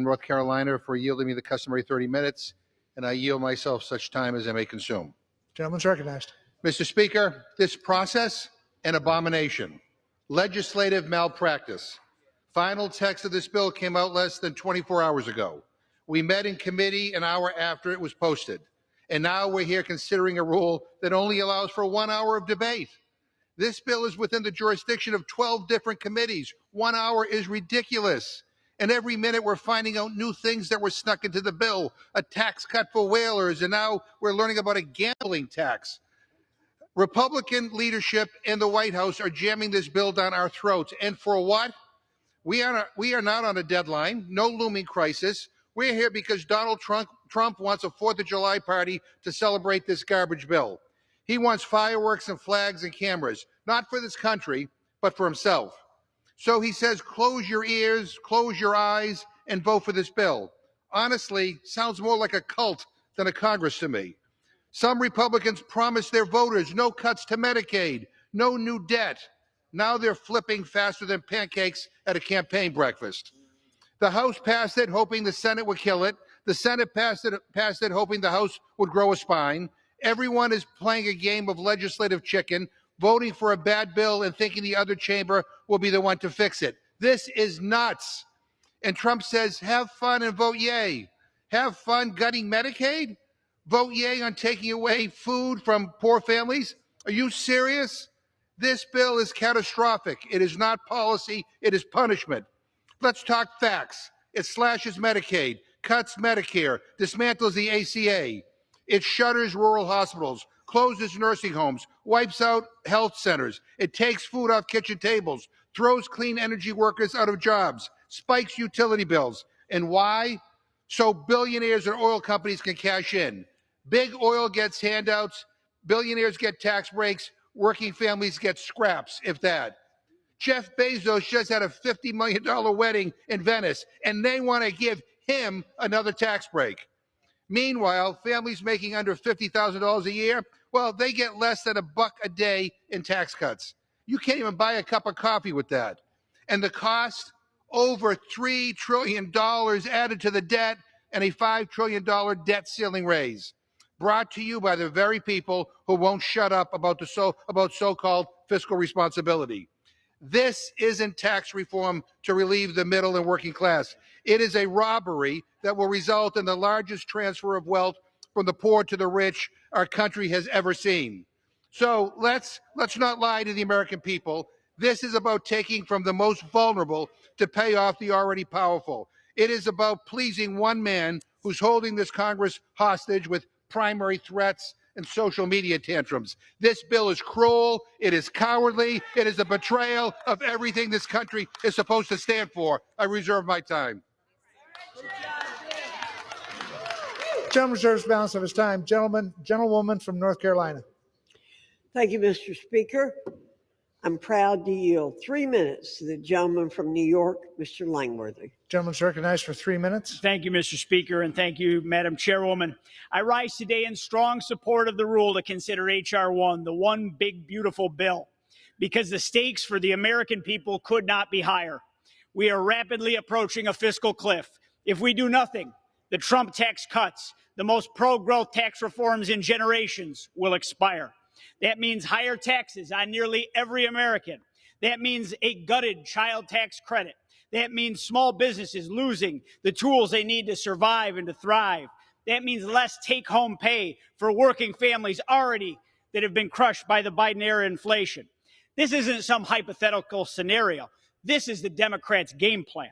North Carolina for yielding me the customary 30 minutes, and I yield myself such time as I may consume. Gentleman's recognized. Mr. Speaker, this process, an abomination, legislative malpractice. Final text of this bill came out less than 24 hours ago. We met in committee an hour after it was posted, and now we're here considering a rule that only allows for 1 hour of debate. This bill is within the jurisdiction of 12 different committees. 1 hour is ridiculous. And every minute we're finding out new things that were snuck into the bill, a tax cut for whalers, and now we're learning about a gambling tax. Republican leadership and the White House are jamming this bill down our throats. And for what? We are not on a deadline, no looming crisis. We're here because Donald Trump wants a 4th of July party to celebrate this garbage bill. He wants fireworks and flags and cameras, not for this country, but for himself. So he says, close your ears, close your eyes, and vote for this bill. Honestly, sounds more like a cult than a Congress to me. Some Republicans promised their voters no cuts to Medicaid, no new debt. Now they're flipping faster than pancakes at a campaign breakfast. The House passed it, hoping the Senate would kill it. The Senate passed it, hoping the House would grow a spine. Everyone is playing a game of legislative chicken, voting for a bad bill and thinking the other chamber will be the one to fix it. This is nuts. And Trump says, have fun and vote yay. Have fun gutting Medicaid? Vote yay on taking away food from poor families? Are you serious? This bill is catastrophic. It is not policy, it is punishment. Let's talk facts. It slashes Medicaid, cuts Medicare, dismantles the ACA. It shutters rural hospitals, closes nursing homes, wipes out health centers. It takes food off kitchen tables, throws clean energy workers out of jobs, spikes utility bills. And why? So billionaires and oil companies can cash in. Big oil gets handouts, billionaires get tax breaks, working families get scraps, if that. Jeff Bezos just had a $50 million wedding in Venice, and they want to give him another tax break. Meanwhile, families making under $50,000 a year, well, they get less than $1 a day in tax cuts. You can't even buy a cup of coffee with that. And the cost, over $3 trillion added to the debt and a $5 trillion debt ceiling raise, brought to you by the very people who won't shut up about so-called fiscal responsibility. This isn't tax reform to relieve the middle and working class. It is a robbery that will result in the largest transfer of wealth from the poor to the rich our country has ever seen. So let's not lie to the American people. This is about taking from the most vulnerable to pay off the already powerful. It is about pleasing one man who's holding this Congress hostage with primary threats and social media tantrums. This bill is cruel, it is cowardly, it is a betrayal of everything this country is supposed to stand for. I reserve my time. Gentleman reserves the balance of his time. Gentlewoman from North Carolina. Thank you, Mr. Speaker. I'm proud to yield 3 minutes to the gentleman from New York, Mr. Langworthy. Gentleman's recognized for 3 minutes. Thank you, Mr. Speaker, and thank you, Madam Chairwoman. I rise today in strong support of the rule to consider H.R. 1, the one big, beautiful bill, because the stakes for the American people could not be higher. We are rapidly approaching a fiscal cliff. If we do nothing, the Trump tax cuts, the most pro-growth tax reforms in generations, will expire. That means higher taxes on nearly every American. That means a gutted child tax credit. That means small businesses losing the tools they need to survive and to thrive. That means less take-home pay for working families already that have been crushed by the Biden-era inflation. This isn't some hypothetical scenario. This is the Democrats' game plan.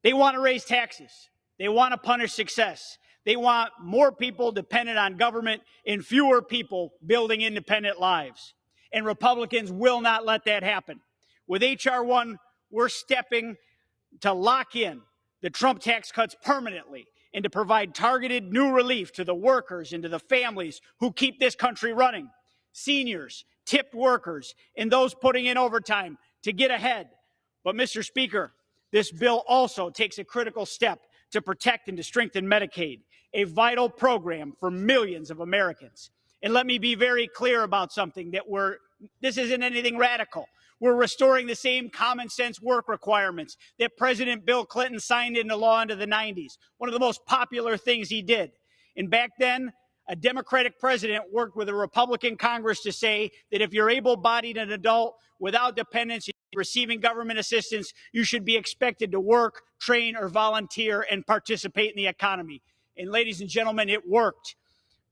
They want to raise taxes. They want to punish success. They want more people dependent on government and fewer people building independent lives. And Republicans will not let that happen. With H.R. 1, we're stepping to lock in the Trump tax cuts permanently and to provide targeted new relief to the workers and to the families who keep this country running. Seniors, tipped workers, and those putting in overtime to get ahead. But, Mr. Speaker, this bill also takes a critical step to protect and to strengthen Medicaid, a vital program for millions of Americans. And let me be very clear about something, that this isn't anything radical. We're restoring the same common sense work requirements that President Bill Clinton signed into law into the 90s, one of the most popular things he did. And back then, a Democratic president worked with a Republican Congress to say that if you're able-bodied and adult without dependents, receiving government assistance, you should be expected to work, train, or volunteer and participate in the economy. And ladies and gentlemen, it worked.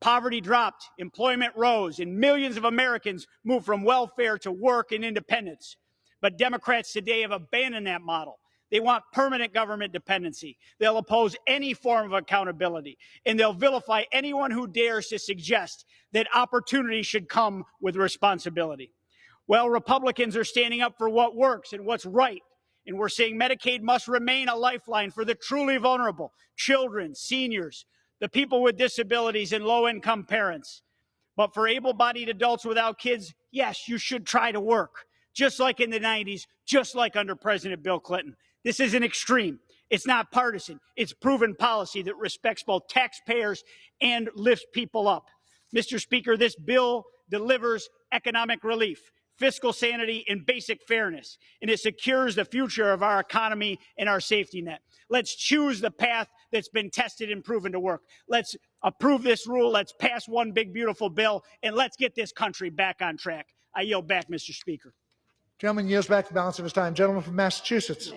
Poverty dropped, employment rose, and millions of Americans moved from welfare to work and independence. But Democrats today have abandoned that model. They want permanent government dependency. They'll oppose any form of accountability, and they'll vilify anyone who dares to suggest that opportunity should come with responsibility. Well, Republicans are standing up for what works and what's right, and we're saying Medicaid must remain a lifeline for the truly vulnerable, children, seniors, the people with disabilities, and low-income parents. But for able-bodied adults without kids, yes, you should try to work, just like in the 90s, just like under President Bill Clinton. This isn't extreme. It's not partisan. It's proven policy that respects both taxpayers and lifts people up. Mr. Speaker, this bill delivers economic relief, fiscal sanity, and basic fairness, and it secures the future of our economy and our safety net. Let's choose the path that's been tested and proven to work. Let's approve this rule. Let's pass one big, beautiful bill, and let's get this country back on track. I yield back, Mr. Speaker. Gentleman yields back the balance of his time. Gentleman from Massachusetts.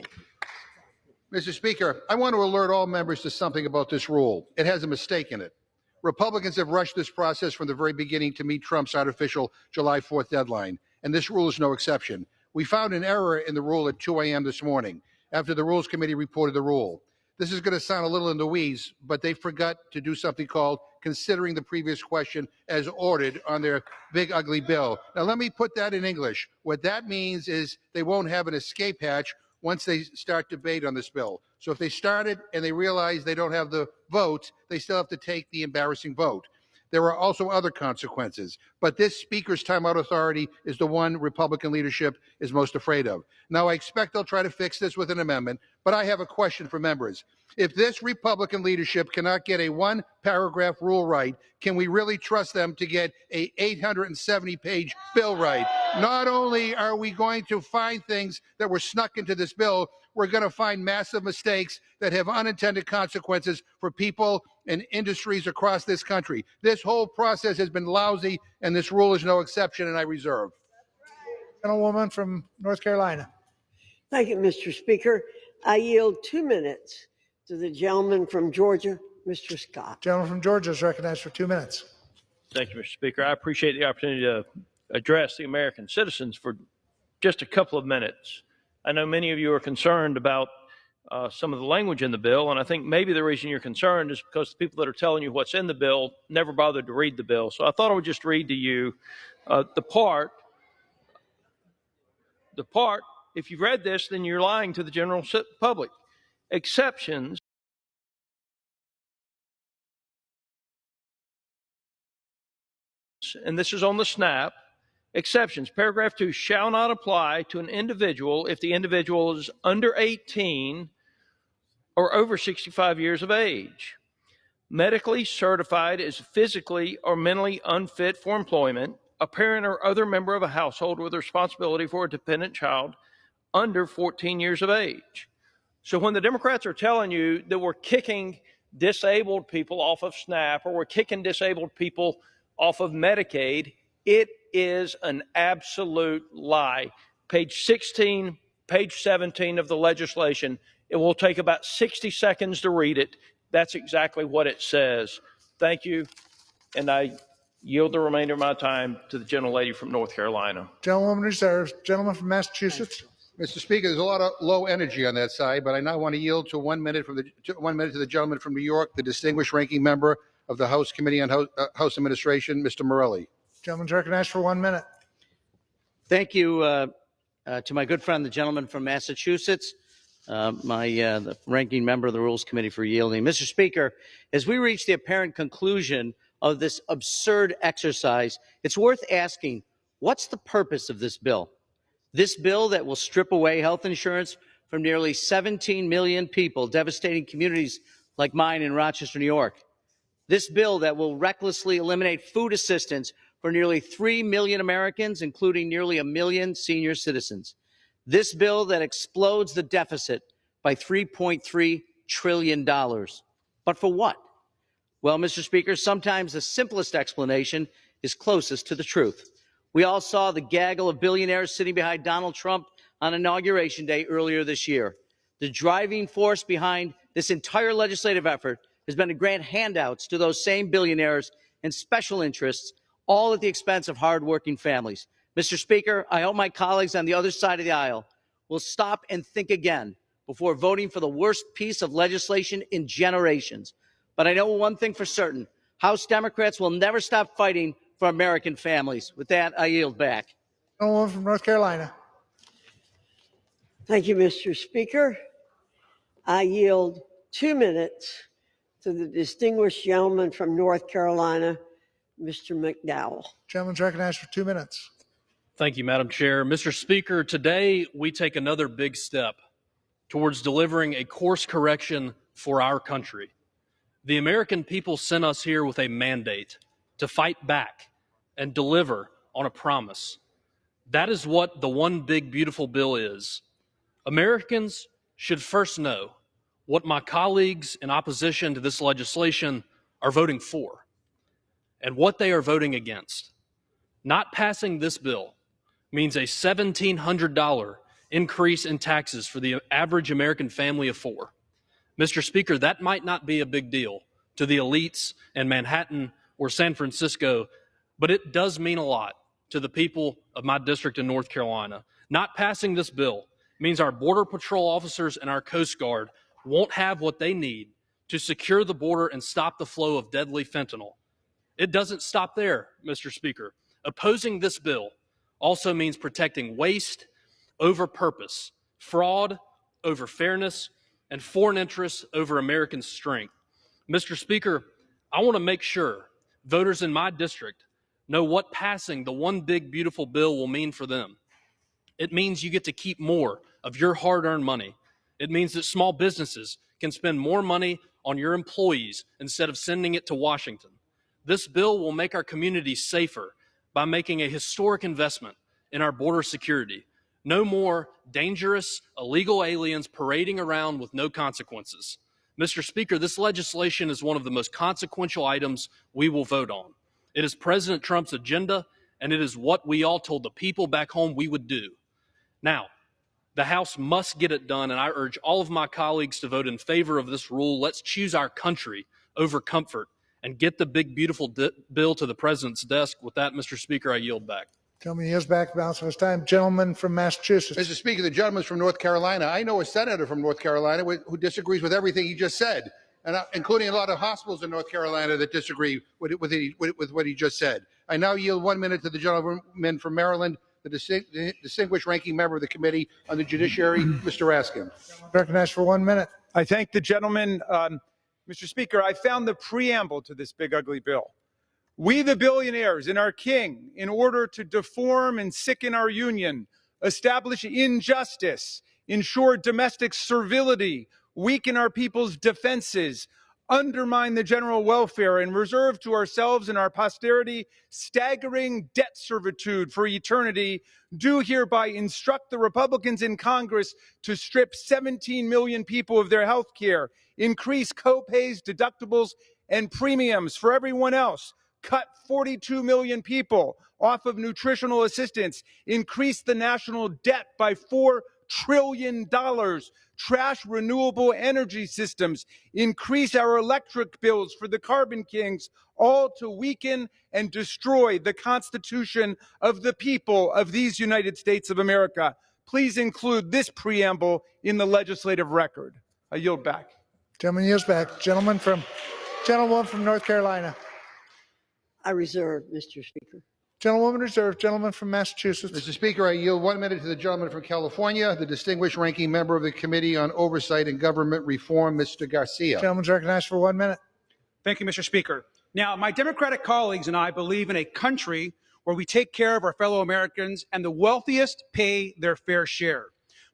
Mr. Speaker, I want to alert all members to something about this rule. It has a mistake in it. Republicans have rushed this process from the very beginning to meet Trump's artificial July 4th deadline, and this rule is no exception. We found an error in the rule at 2 a.m. this morning after the Rules Committee reported the rule. This is going to sound a little in the weeds, but they forgot to do something called considering the previous question as ordered on their big, ugly bill. Now, let me put that in English. What that means is they won't have an escape hatch once they start debate on this bill. So if they started and they realize they don't have the votes, they still have to take the embarrassing vote. There are also other consequences, but this Speaker's timeout authority is the one Republican leadership is most afraid of. Now, I expect they'll try to fix this with an amendment, but I have a question for members. If this Republican leadership cannot get a one-paragraph rule right, can we really trust them to get a 870-page bill right? Not only are we going to find things that were snuck into this bill, we're going to find massive mistakes that have unintended consequences for people and industries across this country. This whole process has been lousy, and this rule is no exception, and I reserve. Gentlewoman from North Carolina. Thank you, Mr. Speaker. I yield 2 minutes to the gentleman from Georgia, Mr. Scott. Gentleman from Georgia is recognized for 2 minutes. Thank you, Mr. Speaker. I appreciate the opportunity to address the American citizens for just a couple of minutes. I know many of you are concerned about some of the language in the bill, and I think maybe the reason you're concerned is because the people that are telling you what's in the bill never bothered to read the bill. So I thought I would just read to you the part, if you've read this, then you're lying to the general public. Exceptions and this is on the SNAP, exceptions, paragraph 2, shall not apply to an individual if the individual is under 18 or over 65 years of age, medically certified as physically or mentally unfit for employment, a parent or other member of a household with responsibility for a dependent child under 14 years of age. So when the Democrats are telling you that we're kicking disabled people off of SNAP or we're kicking disabled people off of Medicaid, it is an absolute lie. Page 16, page 17 of the legislation. It will take about 60 seconds to read it. That's exactly what it says. Thank you, and I yield the remainder of my time to the gentlelady from North Carolina. Gentlewoman reserves. Gentleman from Massachusetts. Mr. Speaker, there's a lot of low energy on that side, but I now want to yield to 1 minute to the gentleman from New York, the distinguished ranking member of the House Committee on House Administration, Mr. Morelli. Gentleman's recognized for 1 minute. Thank you to my good friend, the gentleman from Massachusetts, the ranking member of the Rules Committee for yielding. Mr. Speaker, as we reach the apparent conclusion of this absurd exercise, it's worth asking, what's the purpose of this bill? This bill that will strip away health insurance from nearly 17 million people, devastating communities like mine in Rochester, New York. This bill that will recklessly eliminate food assistance for nearly 3 million Americans, including nearly 1 million senior citizens. This bill that explodes the deficit by $3.3 trillion. But for what? Well, Mr. Speaker, sometimes the simplest explanation is closest to the truth. We all saw the gaggle of billionaires sitting behind Donald Trump on Inauguration Day earlier this year. The driving force behind this entire legislative effort has been to grant handouts to those same billionaires and special interests, all at the expense of hardworking families. Mr. Speaker, I hope my colleagues on the other side of the aisle will stop and think again before voting for the worst piece of legislation in generations. But I know one thing for certain: House Democrats will never stop fighting for American families. With that, I yield back. Gentlewoman from North Carolina. Thank you, Mr. Speaker. I yield 2 minutes to the distinguished gentleman from North Carolina, Mr. McDowell. Gentleman's recognized for 2 minutes. Thank you, Madam Chair. Mr. Speaker, today we take another big step towards delivering a course correction for our country. The American people sent us here with a mandate to fight back and deliver on a promise. That is what the One Big Beautiful Bill is. Americans should first know what my colleagues in opposition to this legislation are voting for and what they are voting against. Not passing this bill means a $1,700 increase in taxes for the average American family of four. Mr. Speaker, that might not be a big deal to the elites in Manhattan or San Francisco, but it does mean a lot to the people of my district in North Carolina. Not passing this bill means our Border Patrol officers and our Coast Guard won't have what they need to secure the border and stop the flow of deadly fentanyl. It doesn't stop there, Mr. Speaker. Opposing this bill also means protecting waste over purpose, fraud over fairness, and foreign interests over American strength. Mr. Speaker, I want to make sure voters in my district know what passing the One Big Beautiful Bill will mean for them. It means you get to keep more of your hard-earned money. It means that small businesses can spend more money on your employees instead of sending it to Washington. This bill will make our communities safer by making a historic investment in our border security. No more dangerous, illegal aliens parading around with no consequences. Mr. Speaker, this legislation is one of the most consequential items we will vote on. It is President Trump's agenda, and it is what we all told the people back home we would do. Now, the House must get it done, and I urge all of my colleagues to vote in favor of this rule. Let's choose our country over comfort and get the big, beautiful bill to the President's desk. With that, Mr. Speaker, I yield back. Gentleman yields back the balance of his time. Gentleman from Massachusetts. Mr. Speaker, the gentleman's from North Carolina. I know a senator from North Carolina who disagrees with everything he just said, and including a lot of hospitals in North Carolina that disagree with what he just said. I now yield 1 minute to the gentleman from Maryland, the distinguished ranking member of the Committee on the Judiciary, Mr. Raskin. Recognized for 1 minute. I thank the gentleman. Mr. Speaker, I found the preamble to this big, ugly bill. We, the billionaires, and our king, in order to deform and sicken our union, establish injustice, ensure domestic servility, weaken our people's defenses, undermine the general welfare, and reserve to ourselves and our posterity staggering debt servitude for eternity, do hereby instruct the Republicans in Congress to strip 17 million people of their health care, increase co-pays, deductibles, and premiums for everyone else, cut 42 million people off of nutritional assistance, increase the national debt by $4 trillion, trash renewable energy systems, increase our electric bills for the carbon kings, all to weaken and destroy the Constitution of the people of these United States of America. Please include this preamble in the legislative record. I yield back. Gentleman yields back. Gentlewoman from North Carolina. I reserve, Mr. Speaker. Gentlewoman reserved. Gentleman from Massachusetts. Mr. Speaker, I yield 1 minute to the gentleman from California, the distinguished ranking member of the Committee on Oversight and Government Reform, Mr. Garcia. Gentleman's recognized for 1 minute. Thank you, Mr. Speaker. Now, my Democratic colleagues and I believe in a country where we take care of our fellow Americans and the wealthiest pay their fair share.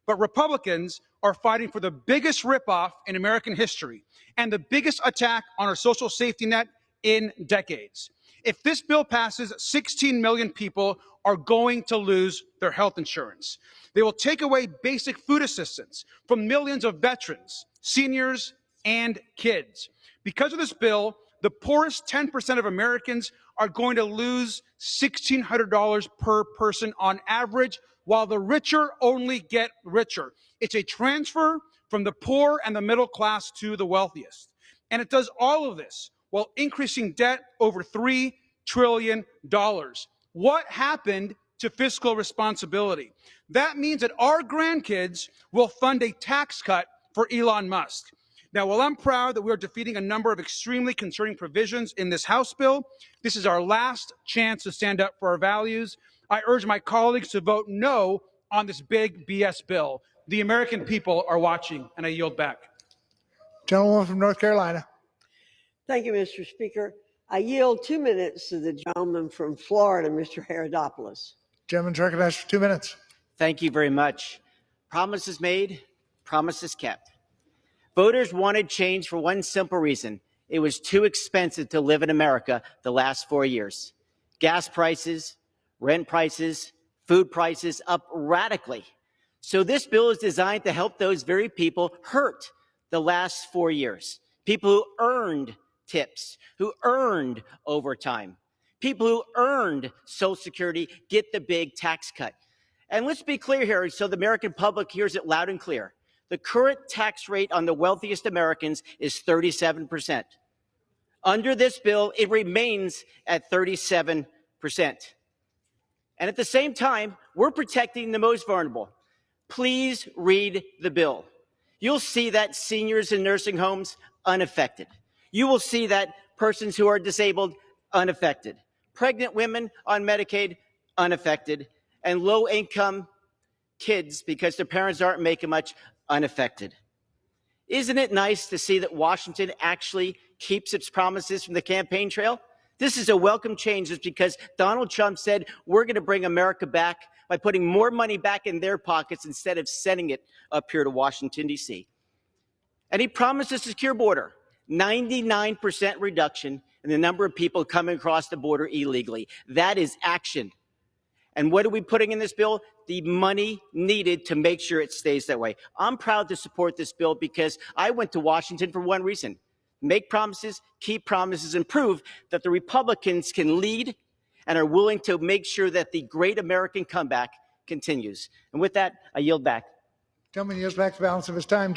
But Republicans are fighting for the biggest ripoff in American history and the biggest attack on our social safety net in decades. If this bill passes, 16 million people are going to lose their health insurance. They will take away basic food assistance from millions of veterans, seniors, and kids. Because of this bill, the poorest 10% of Americans are going to lose $1,600 per person on average, while the richer only get richer. It's a transfer from the poor and the middle class to the wealthiest. And it does all of this while increasing debt over $3 trillion. What happened to fiscal responsibility? That means that our grandkids will fund a tax cut for Elon Musk. Now, while I'm proud that we are defeating a number of extremely concerning provisions in this House bill, this is our last chance to stand up for our values. I urge my colleagues to vote no on this big BS bill. The American people are watching, and I yield back. Gentlewoman from North Carolina. Thank you, Mr. Speaker. I yield 2 minutes to the gentleman from Florida, Mr. Herodopoulos. Gentleman's recognized for 2 minutes. Thank you very much. Promises made, promises kept. Voters wanted change for one simple reason. It was too expensive to live in America the last 4 years. Gas prices, rent prices, food prices up radically. So this bill is designed to help those very people hurt the last 4 years. People who earned tips, who earned overtime, people who earned Social Security get the big tax cut. And let's be clear here so the American public hears it loud and clear. The current tax rate on the wealthiest Americans is 37%. Under this bill, it remains at 37%. And at the same time, we're protecting the most vulnerable. Please read the bill. You'll see that seniors in nursing homes, unaffected. You will see that persons who are disabled, unaffected. Pregnant women on Medicaid, unaffected. And low-income kids, because their parents aren't making much, unaffected. Isn't it nice to see that Washington actually keeps its promises from the campaign trail? This is a welcome change just because Donald Trump said we're going to bring America back by putting more money back in their pockets instead of sending it up here to Washington, D.C. And he promised a secure border, 99% reduction in the number of people coming across the border illegally. That is action. And what are we putting in this bill? The money needed to make sure it stays that way. I'm proud to support this bill because I went to Washington for one reason: make promises, keep promises, and prove that the Republicans can lead and are willing to make sure that the great American comeback continues. And with that, I yield back. Gentleman yields back the balance of his time.